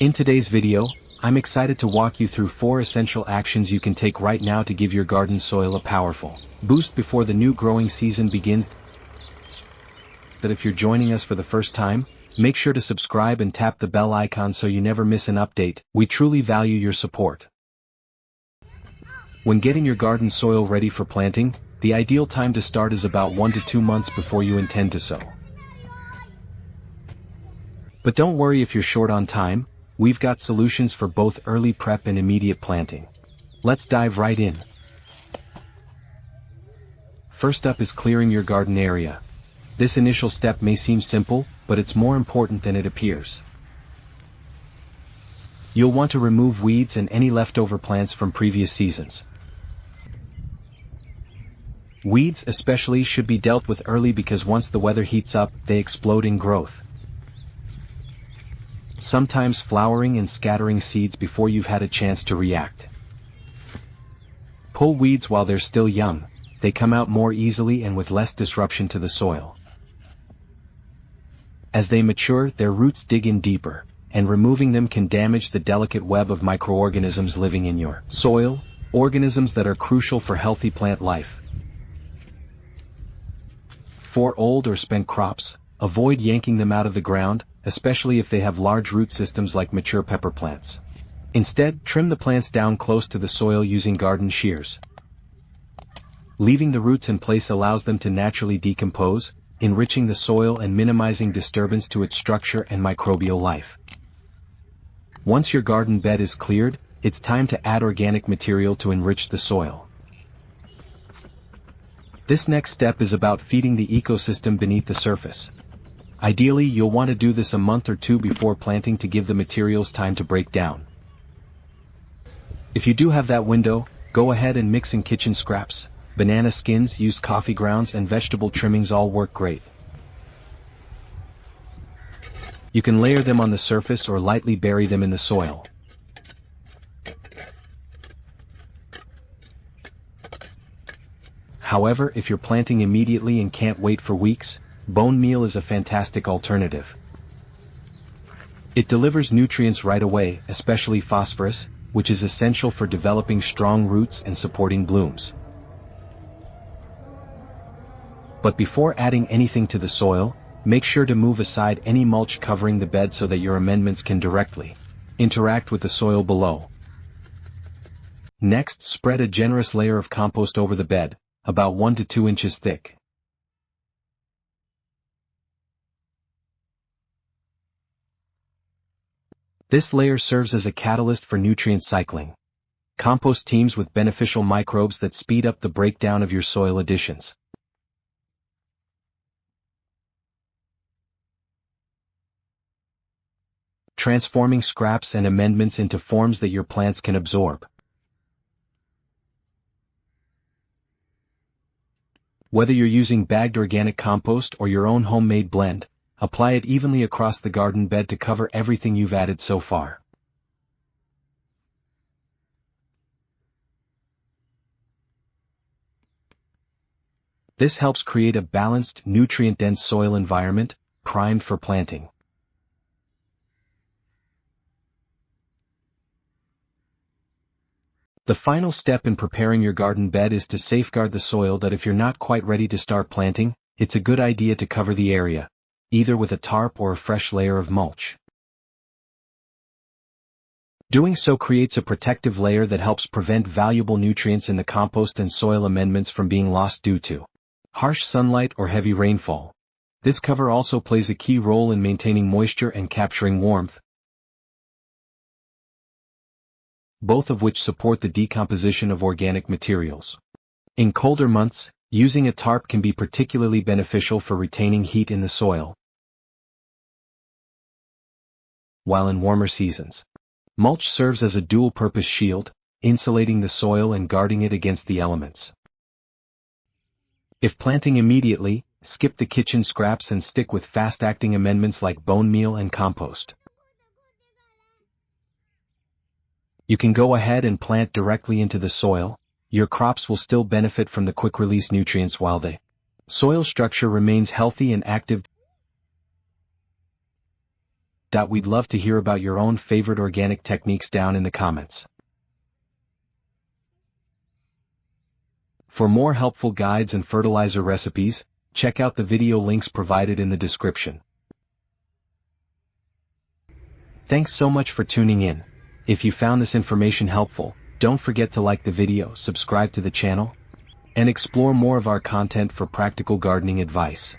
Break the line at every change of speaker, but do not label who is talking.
In today's video, I'm excited to walk you through 4 essential actions you can take right now to give your garden soil a powerful boost before the new growing season begins. That if you're joining us for the first time, make sure to subscribe and tap the bell icon so you never miss an update. We truly value your support. When getting your garden soil ready for planting, the ideal time to start is about 1 to 2 months before you intend to sow. But don't worry if you're short on time, we've got solutions for both early prep and immediate planting. Let's dive right in. First up is clearing your garden area. This initial step may seem simple, but it's more important than it appears. You'll want to remove weeds and any leftover plants from previous seasons. Weeds especially should be dealt with early because once the weather heats up, they explode in growth, sometimes flowering and scattering seeds before you've had a chance to react. Pull weeds while they're still young. They come out more easily and with less disruption to the soil. As they mature, their roots dig in deeper, and removing them can damage the delicate web of microorganisms living in your soil, organisms that are crucial for healthy plant life. For old or spent crops, avoid yanking them out of the ground, especially if they have large root systems like mature pepper plants. Instead, trim the plants down close to the soil using garden shears. Leaving the roots in place allows them to naturally decompose, enriching the soil and minimizing disturbance to its structure and microbial life. Once your garden bed is cleared, it's time to add organic material to enrich the soil. This next step is about feeding the ecosystem beneath the surface. Ideally, you'll want to do this a month or 2 before planting to give the materials time to break down. If you do have that window, go ahead and mix in kitchen scraps. Banana skins, used coffee grounds, and vegetable trimmings all work great. You can layer them on the surface or lightly bury them in the soil. However, if you're planting immediately and can't wait for weeks, bone meal is a fantastic alternative. It delivers nutrients right away, especially phosphorus, which is essential for developing strong roots and supporting blooms. But before adding anything to the soil, make sure to move aside any mulch covering the bed so that your amendments can directly interact with the soil below. Next, spread a generous layer of compost over the bed, about 1 to 2 inches thick. This layer serves as a catalyst for nutrient cycling. Compost teems with beneficial microbes that speed up the breakdown of your soil additions. Transforming scraps and amendments into forms that your plants can absorb. Whether you're using bagged organic compost or your own homemade blend, apply it evenly across the garden bed to cover everything you've added so far. This helps create a balanced, nutrient-dense soil environment, primed for planting. The final step in preparing your garden bed is to safeguard the soil. That if you're not quite ready to start planting, it's a good idea to cover the area, either with a tarp or a fresh layer of mulch. Doing so creates a protective layer that helps prevent valuable nutrients in the compost and soil amendments from being lost due to harsh sunlight or heavy rainfall. This cover also plays a key role in maintaining moisture and capturing warmth, both of which support the decomposition of organic materials. In colder months, using a tarp can be particularly beneficial for retaining heat in the soil, while in warmer seasons, mulch serves as a dual-purpose shield, insulating the soil and guarding it against the elements. If planting immediately, skip the kitchen scraps and stick with fast-acting amendments like bone meal and compost. You can go ahead and plant directly into the soil. Your crops will still benefit from the quick-release nutrients while the soil structure remains healthy and active. We'd love to hear about your own favorite organic techniques down in the comments. For more helpful guides and fertilizer recipes, check out the video links provided in the description. Thanks so much for tuning in. If you found this information helpful, don't forget to like the video, subscribe to the channel, and explore more of our content for practical gardening advice.